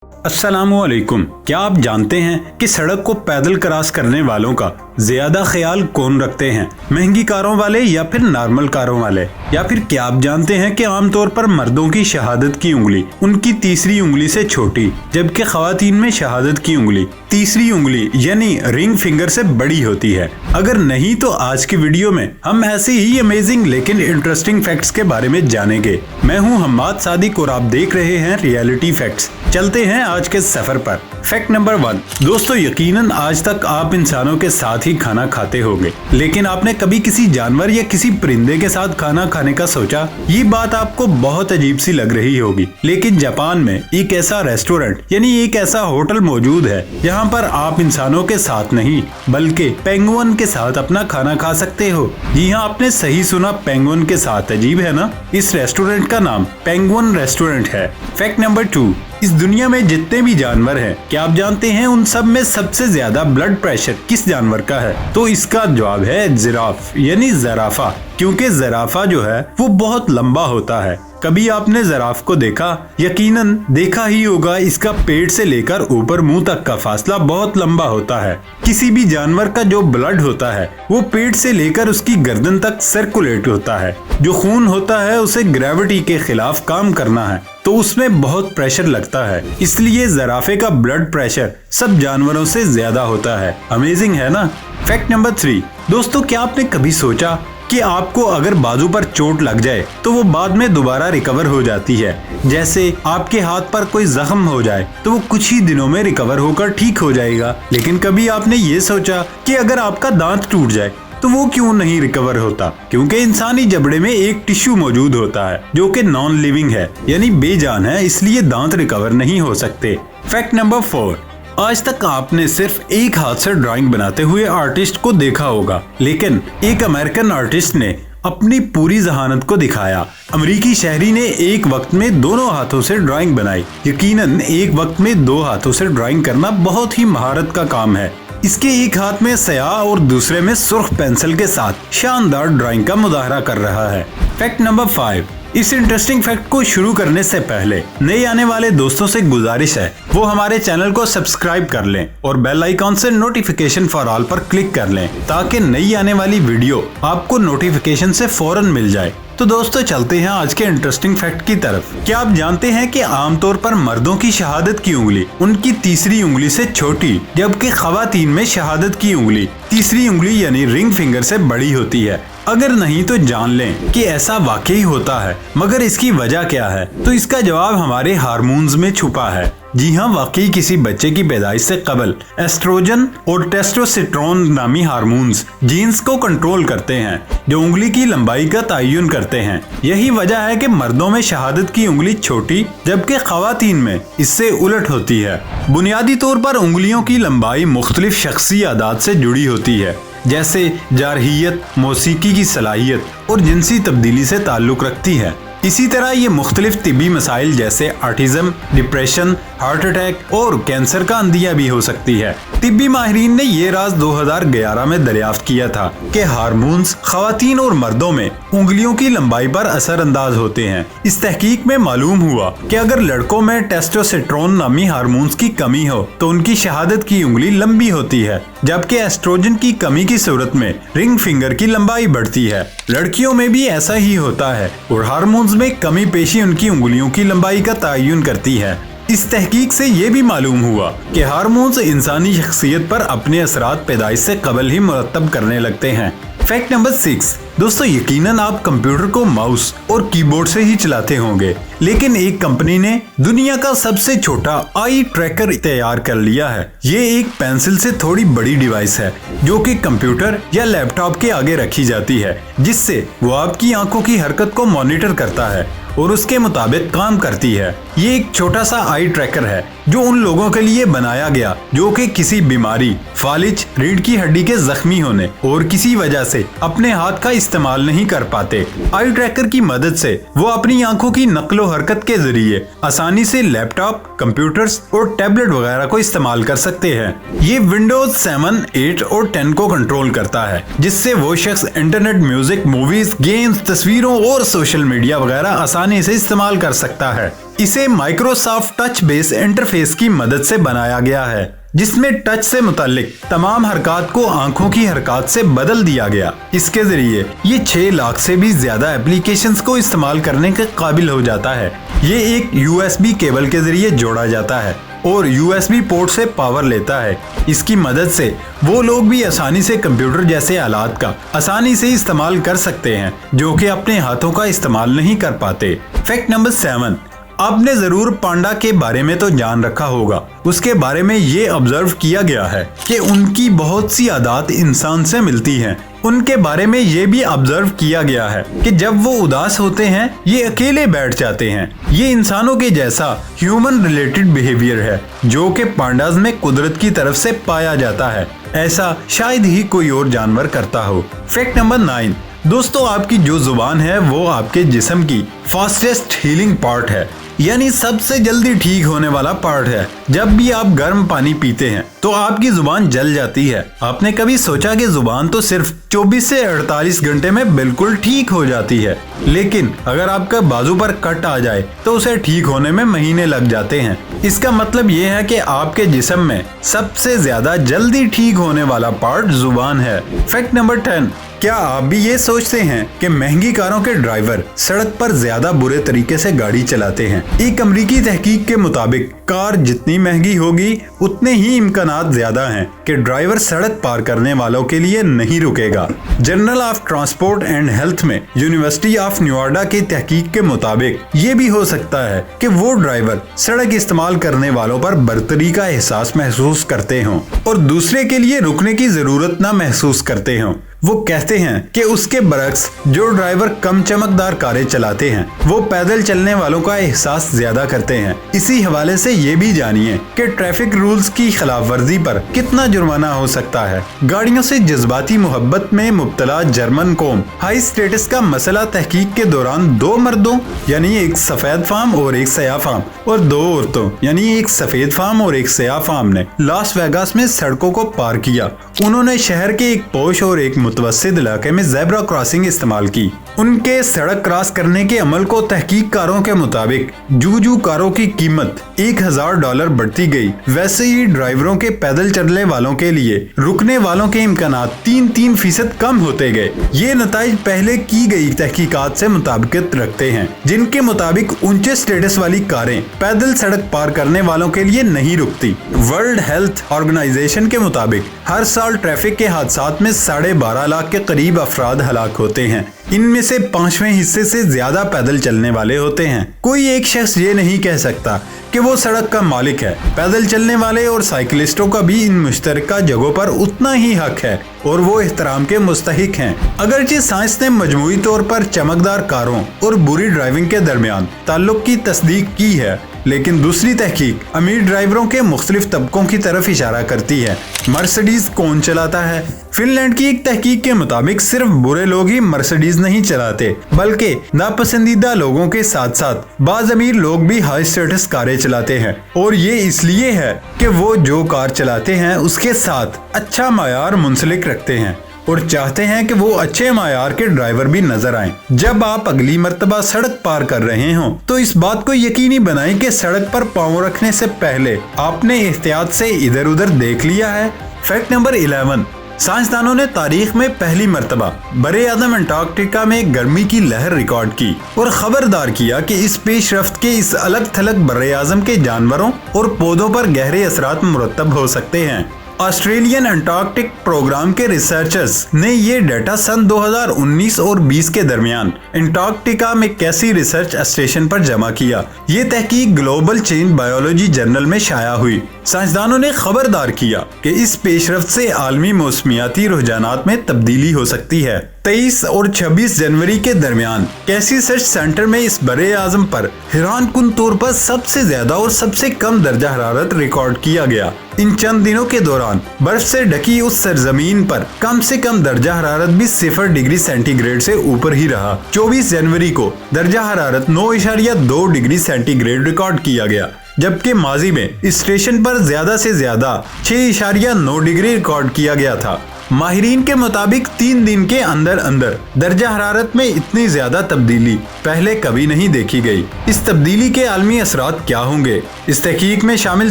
अस्सलामुअलैकुम। क्या आप जानते हैं कि सड़क को पैदल क्रॉस करने वालों का ज्यादा ख्याल कौन रखते हैं, महंगी कारों वाले या फिर नॉर्मल कारों वाले? या फिर क्या आप जानते हैं कि आमतौर पर मर्दों की शहादत की उंगली उनकी तीसरी उंगली से छोटी, जबकि ख्वातीन में शहादत की उंगली तीसरी उंगली यानी रिंग फिंगर से बड़ी होती है? अगर नहीं तो आज की वीडियो में हम ऐसे ही अमेजिंग लेकिन इंटरेस्टिंग फैक्ट्स के बारे में जानेंगे। मैं हूं हम्माद सादिक और आप देख रहे हैं रियलिटी फैक्ट्स। चलते हैं आज के सफर पर। Fact number 1। दोस्तों, यकीनन आज तक आप इंसानों के साथ ही खाना खाते होंगे, लेकिन आपने कभी किसी जानवर या किसी परिंदे के साथ खाना खाने का सोचा? ये बात आपको बहुत अजीब सी लग रही होगी, लेकिन जापान में एक ऐसा रेस्टोरेंट यानी एक ऐसा होटल मौजूद है यहाँ पर आप इंसानों के साथ नहीं बल्कि पेंगुइन के साथ अपना खाना खा सकते हो। जी हाँ, आपने सही सुना, पेंगुइन के साथ। अजीब है ना? इस रेस्टोरेंट का नाम पेंगुइन रेस्टोरेंट है। Fact number 2। इस दुनिया में जितने भी जानवर हैं, क्या आप जानते हैं उन सब में सबसे ज्यादा ब्लड प्रेशर किस जानवर का है? तो इसका जवाब है जिराफ यानी ज़राफ़ा, क्योंकि ज़राफ़ा जो है वो बहुत लंबा होता है। कभी आपने ज़राफ को देखा? यकीनन देखा ही होगा। इसका पेट से लेकर ऊपर मुंह तक का फासला बहुत लंबा होता है। किसी भी जानवर का जो ब्लड होता है वो पेट से लेकर उसकी गर्दन तक सर्कुलेट होता है। जो खून होता है उसे ग्रेविटी के खिलाफ काम करना है, तो उसमें बहुत प्रेशर लगता है, इसलिए ज़राफ़े का ब्लड प्रेशर सब जानवरों से ज्यादा होता है। अमेजिंग है ना? Fact number 3। दोस्तों, क्या आपने कभी सोचा कि आपको अगर बाजू पर चोट लग जाए तो वो बाद में दोबारा रिकवर हो जाती है? जैसे आपके हाथ पर कोई जख्म हो जाए तो वो कुछ ही दिनों में रिकवर होकर ठीक हो जाएगा। लेकिन कभी आपने ये सोचा कि अगर आपका दांत टूट जाए तो वो क्यों नहीं रिकवर होता? क्योंकि इंसानी जबड़े में एक टिश्यू मौजूद होता है जो कि नॉन लिविंग है यानी बेजान है, इसलिए दांत रिकवर नहीं हो सकते। Fact number 4। आज तक आपने सिर्फ एक हाथ से ड्राइंग बनाते हुए आर्टिस्ट को देखा होगा, लेकिन एक अमेरिकन आर्टिस्ट ने अपनी पूरी जहानत को दिखाया। अमेरिकी शहरी ने एक वक्त में दोनों हाथों से ड्राइंग बनाई। यकीनन एक वक्त में 2 हाथों से ड्राइंग करना बहुत ही महारत का काम है। इसके एक हाथ में स्याह और दूसरे में सुर्ख पेंसिल के साथ शानदार ड्राइंग का मुजाहरा कर रहा है। Fact number 5। इस इंटरेस्टिंग फैक्ट को शुरू करने से पहले नए आने वाले दोस्तों से गुजारिश है वो हमारे चैनल को सब्सक्राइब कर लें और बेल आइकॉन से नोटिफिकेशन फॉर ऑल पर क्लिक कर लें, ताकि नई आने वाली वीडियो आपको नोटिफिकेशन से फौरन मिल जाए। तो दोस्तों, चलते हैं आज के इंटरेस्टिंग फैक्ट की तरफ। क्या आप जानते हैं कि आमतौर पर मर्दों की शहादत की उंगली उनकी तीसरी उंगली से छोटी, जबकि ख्वातीन में शहादत की उंगली तीसरी उंगली यानी रिंग फिंगर से बड़ी होती है? अगर नहीं तो जान लें कि ऐसा वाकई होता है, मगर इसकी वजह क्या है? तो इसका जवाब हमारे हार्मोन्स में छुपा है। जी हाँ, वाकई किसी बच्चे की पैदाइश से कबल एस्ट्रोजन और टेस्टोस्टेरोन नामी हार्मोन्स जीन्स को कंट्रोल करते हैं, जो उंगली की लंबाई का तयन करते हैं। यही वजह है कि मर्दों में शहादत की उंगली छोटी, जबकि ख्वातीन में इससे उलट होती है। बुनियादी तौर पर उंगलियों की लंबाई मुख्तलिफ शख्सी आदात से जुड़ी होती है, जैसे जारहियत, मौसीकी की सलाहियत और जिनसी तब्दीली से ताल्लुक रखती है। इसी तरह ये मुख्तलिफ तिब्बी मसाइल जैसे ऑटिज्म, डिप्रेशन, हार्ट अटैक और कैंसर का अंदिया भी हो सकती है। तिब्बी माहिरीन ने ये राज 2011 में दरियाफ्त किया था कि हार्मोन्स ख्वातीन और मर्दों में उंगलियों की लंबाई पर असर अंदाज होते हैं। इस तहकीक में मालूम हुआ कि अगर लड़कों में टेस्टोस्टेरोन नामी हार्मोन्स की कमी हो तो उनकी शहादत की उंगली लंबी होती है, जबकि एस्ट्रोजन की कमी की सूरत में रिंग फिंगर की लंबाई बढ़ती है। लड़कियों में भी ऐसा ही होता है और हार्मोन्स में कमी पेशी उनकी उंगलियों की लंबाई का तयन करती है। इस तहकीक से ये भी मालूम हुआ कि हार्मोन्स इंसानी शख्सियत पर अपने असरात पैदाइश से कबल ही मुरतब करने लगते हैं। Fact number 6। दोस्तों, यकीनन आप कंप्यूटर को माउस और कीबोर्ड से ही चलाते होंगे, लेकिन एक कंपनी ने दुनिया का सबसे छोटा आई ट्रैकर तैयार कर लिया है। ये एक पेंसिल से थोड़ी बड़ी डिवाइस है जो कि कंप्यूटर या लैपटॉप के आगे रखी जाती है, जिससे वो आपकी आंखों की हरकत को मॉनिटर करता है और उसके मुताबिक काम करती है। ये एक छोटा सा आई ट्रैकर है जो उन लोगों के लिए बनाया गया जो कि किसी बीमारी, फालिज, रीढ़ की हड्डी के जख्मी होने और किसी वजह से अपने हाथ का इस्तेमाल नहीं कर पाते। आई ट्रैकर की मदद से वो अपनी आंखों की नक्लो हरकत के जरिए आसानी से लैपटॉप, कंप्यूटर्स और टैबलेट वगैरह को इस्तेमाल कर सकते हैं। ये विंडोज 7, 8 और 10 को कंट्रोल करता है, जिससे वो शख्स इंटरनेट, म्यूजिक, मूवीज, गेम्स, तस्वीरों और सोशल मीडिया वगैरह आसानी से इस्तेमाल कर सकता है। इसे माइक्रोसॉफ्ट टच बेस इंटरफेस की मदद से बनाया गया है, जिसमें टच से मुताल्लिक तमाम हरकत को आंखों की हरकत से बदल दिया गया। इसके जरिए ये 6 लाख से भी ज्यादा एप्लीकेशंस को इस्तेमाल करने के काबिल हो जाता है। ये एक USB केबल के जरिए जोड़ा जाता है और USB पोर्ट से पावर लेता है। इसकी मदद से वो लोग भी आसानी से कंप्यूटर जैसे आलात का आसानी से इस्तेमाल कर सकते हैं, जो कि अपने हाथों का इस्तेमाल नहीं कर पाते। फैक्ट नंबर 7, आपने जरूर पांडा के बारे में तो जान रखा होगा। उसके बारे में ये ऑब्जर्व किया गया है कि उनकी बहुत सी आदत इंसान से मिलती हैं। उनके बारे में ये भी ऑब्जर्व किया गया है कि जब वो उदास होते हैं ये अकेले बैठ जाते हैं। ये इंसानों के जैसा ह्यूमन रिलेटेड बिहेवियर है, जो कि पांडाज में कुदरत की तरफ से पाया जाता है। ऐसा शायद ही कोई और जानवर करता हो। फैक्ट नंबर 9, दोस्तों आपकी जो जुबान है वो आपके जिस्म की फास्टेस्ट हीलिंग पार्ट है, यानी सबसे जल्दी ठीक होने वाला पार्ट है। जब भी आप गर्म पानी पीते हैं तो आपकी जुबान जल जाती है। आपने कभी सोचा कि जुबान तो सिर्फ 24 से 48 घंटे में बिल्कुल ठीक हो जाती है, लेकिन अगर आपका बाजू पर कट आ जाए तो उसे ठीक होने में महीने लग जाते हैं। इसका मतलब ये है कि आपके जिस्म में सबसे ज्यादा जल्दी ठीक होने वाला पार्ट जुबान है। फैक्ट नंबर 10, क्या आप भी ये सोचते हैं कि महंगी कारों के ड्राइवर सड़क पर ज्यादा बुरे तरीके से गाड़ी चलाते हैं? एक अमरीकी तहकीक के मुताबिक कार जितनी महंगी होगी उतने ही इम्कानात ज्यादा हैं कि ड्राइवर सड़क पार करने वालों के लिए नहीं रुकेगा। Journal of transport and health में यूनिवर्सिटी ऑफ न्यूयॉर्क की तहकीक के मुताबिक ये भी हो सकता है कि वो ड्राइवर सड़क इस्तेमाल करने वालों पर बर्तरी का एहसास महसूस करते हों और दूसरे के लिए रुकने की जरूरत न महसूस करते हों। वो कहते हैं कि उसके बरक्स जो ड्राइवर कम चमकदार कारें चलाते हैं वो पैदल चलने वालों का एहसास ज्यादा करते हैं। इसी हवाले से ये भी जानिए कि ट्रैफिक रूल्स की खिलाफ वर्जी पर कितना जुर्माना हो सकता है। गाड़ियों से जज्बाती मोहब्बत में मुब्तला जर्मन कौम हाई स्टेटस का मसला तहकीक के दौरान 2 मर्दों यानी एक सफेद फार्म और एक सयाह फार्म और 2 औरतों यानी एक सफेद फार्म और एक सयाह फार्म ने लास वेगास में सड़कों को पार किया। उन्होंने शहर के एक पोश और एक मुतवस्सित इलाके में ज़ेब्रा क्रॉसिंग इस्तेमाल की। उनके सड़क क्रॉस करने के अमल को तहकीककारों के मुताबिक जू कारों की कीमत $1000 बढ़ती गई। वैसे ही ड्राइवरों के पैदल चलने वालों के लिए रुकने वालों के इम्कानात 3% कम होते गए। ये नताइज पहले की गई तहकीकात से मुताबिकत रखते हैं, जिनके मुताबिक ऊंचे स्टेटस वाली कारें पैदल सड़क पार करने वालों के लिए नहीं रुकती। वर्ल्ड हेल्थ ऑर्गेनाइजेशन के मुताबिक हर साल ट्रैफिक के हादसात में 12.5 लाख के करीब अफराद हलाक होते हैं। इनमें से 5वें हिस्से से ज्यादा पैदल चलने वाले होते हैं। कोई एक शख्स ये नहीं कह सकता कि वो सड़क का मालिक है। पैदल चलने वाले और साइकिलिस्टों का भी इन मुश्तरका जगहों पर उतना ही हक है और वो एहतराम के मुस्तहिक हैं। अगरचे साइंस ने मजमूई तौर पर चमकदार कारों और बुरी ड्राइविंग के दरमियान ताल्लुक की तस्दीक की है, लेकिन दूसरी तहकीक अमीर ड्राइवरों के मुख्तलिफ तबकों की तरफ इशारा करती है। मर्सिडीज कौन चलाता है? फिनलैंड की एक तहकीक के मुताबिक सिर्फ बुरे लोग ही मर्सिडीज नहीं चलाते, बल्कि नापसंदीदा लोगों के साथ साथ बाज अमीर लोग भी हाई स्टेटस कारें चलाते हैं। और ये इसलिए है कि वो जो कार चलाते हैं उसके साथ अच्छा मायार मुंसलिक रखते हैं और चाहते हैं कि वो अच्छे मायार के ड्राइवर भी नजर आएं। जब आप अगली मर्तबा सड़क पार कर रहे हों तो इस बात को यकीनी बनाएं कि सड़क पर पांव रखने से पहले आपने एहतियात से इधर उधर देख लिया है। फैक्ट नंबर 11, साइंसदानों ने तारीख में पहली मर्तबा बरे आज़म अंटार्कटिका में गर्मी की लहर रिकॉर्ड की और खबरदार किया कि इस पेशरफ्त के इस अलग थलग बरे आज़म के जानवरों और पौधों पर गहरे असरात मुरतब हो सकते हैं। ऑस्ट्रेलियन अंटार्कटिक प्रोग्राम के रिसर्चर्स ने ये डाटा सन 2019 और 20 के दरमियान अंटार्कटिका में कैसी रिसर्च स्टेशन पर जमा किया। ये तहकीक ग्लोबल चेन बायोलॉजी जर्नल में शाया हुई। साइंसदानों ने खबरदार किया कि इस पेशरफ्त से आलमी मौसमियाती रुझानात में तब्दीली हो सकती है। 23 और 26 जनवरी के दरमियान कैसी सर्च सेंटर में इस बरे आज़म पर हैरान कुन तौर पर सबसे ज्यादा और सबसे कम दर्जा हरारत रिकॉर्ड किया गया। इन चंद दिनों के दौरान बर्फ से ढकी उस सरजमीन पर कम से कम दर्जा हरारत भी 0 डिग्री सेंटीग्रेड से ऊपर ही रहा। 24 जनवरी को दर्जा हरारत 9.2 डिग्री सेंटीग्रेड रिकॉर्ड किया गया, जबकि माजी में इस स्टेशन पर ज्यादा से ज्यादा 6.9 डिग्री रिकॉर्ड किया गया था। माहिरीन के मुताबिक 3 दिन के अंदर अंदर दर्जा हरारत में इतनी ज्यादा तब्दीली पहले कभी नहीं देखी गई। इस तब्दीली के आलमी असरात क्या होंगे? इस तहकीक में शामिल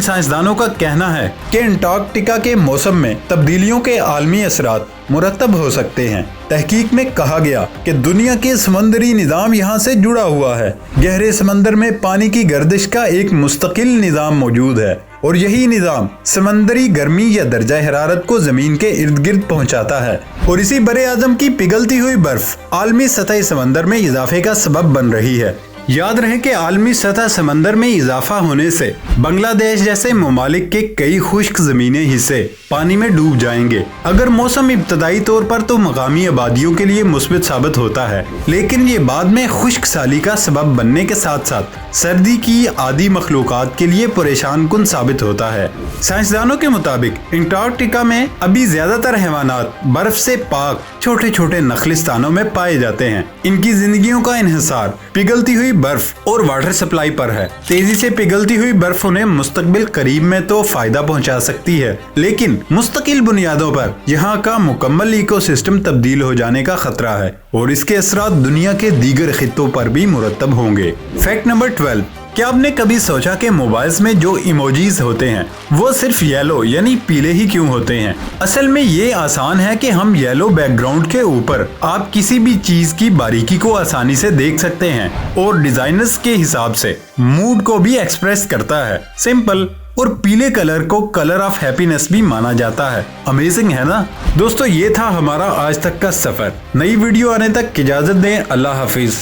साइंसदानों का कहना है कि अंटार्कटिका के मौसम में तब्दीलियों के आलमी असरात मुरतब हो सकते हैं। तहकीक में कहा गया कि दुनिया के समंदरी निज़ाम यहाँ से जुड़ा हुआ है। गहरे समंदर में पानी की गर्दिश का एक मुस्तकिल निज़ाम मौजूद है और यही निज़ाम समंदरी गर्मी या दर्जा हरारत को जमीन के इर्द गिर्द पहुँचाता है और इसी बरे आज़म की पिघलती हुई बर्फ आलमी सतह समंदर में इजाफे का सबब बन रही है। याद रहे कि आलमी सतह समंदर में इजाफा होने से बांग्लादेश जैसे ममालिक के कई खुश्क ज़मीनी हिस्से पानी में डूब जाएंगे। अगर मौसम इब्तदाई तौर पर तो मकामी आबादियों के लिए मुस्बित साबित होता है, लेकिन ये बाद में खुश्क साली का सबब बनने के साथ साथ सर्दी की आदि मखलूकात के लिए परेशान कुन साबित होता है। साइंसदानों के मुताबिक अंटार्कटिका में अभी ज्यादातर हैवानात बर्फ से पाक छोटे छोटे नखलिस्तानों में पाए जाते हैं। इनकी जिंदगियों का इन्हिसार पिघलती हुई बर्फ और वाटर सप्लाई पर है। तेजी से पिघलती हुई बर्फ उन्हें मुस्तकबिल करीब में तो फायदा पहुंचा सकती है, लेकिन मुस्तकिल बुनियादों पर यहाँ का मुकम्मल इकोसिस्टम तब्दील हो जाने का खतरा है और इसके असरात दुनिया के दीगर खित्तों पर भी मुरतब होंगे। फैक्ट नंबर 12, क्या आपने कभी सोचा कि मोबाइल्स में जो इमोजीज होते हैं वो सिर्फ येलो यानी पीले ही क्यों होते हैं? असल में ये आसान है कि हम येलो बैकग्राउंड के ऊपर आप किसी भी चीज की बारीकी को आसानी से देख सकते हैं और डिजाइनर्स के हिसाब से मूड को भी एक्सप्रेस करता है। सिंपल। और पीले कलर को कलर ऑफ हैप्पीनेस भी माना जाता है। अमेजिंग है ना दोस्तों? ये था हमारा आज तक का सफर। नई वीडियो आने तक इजाजत दें। अल्लाह हाफिज।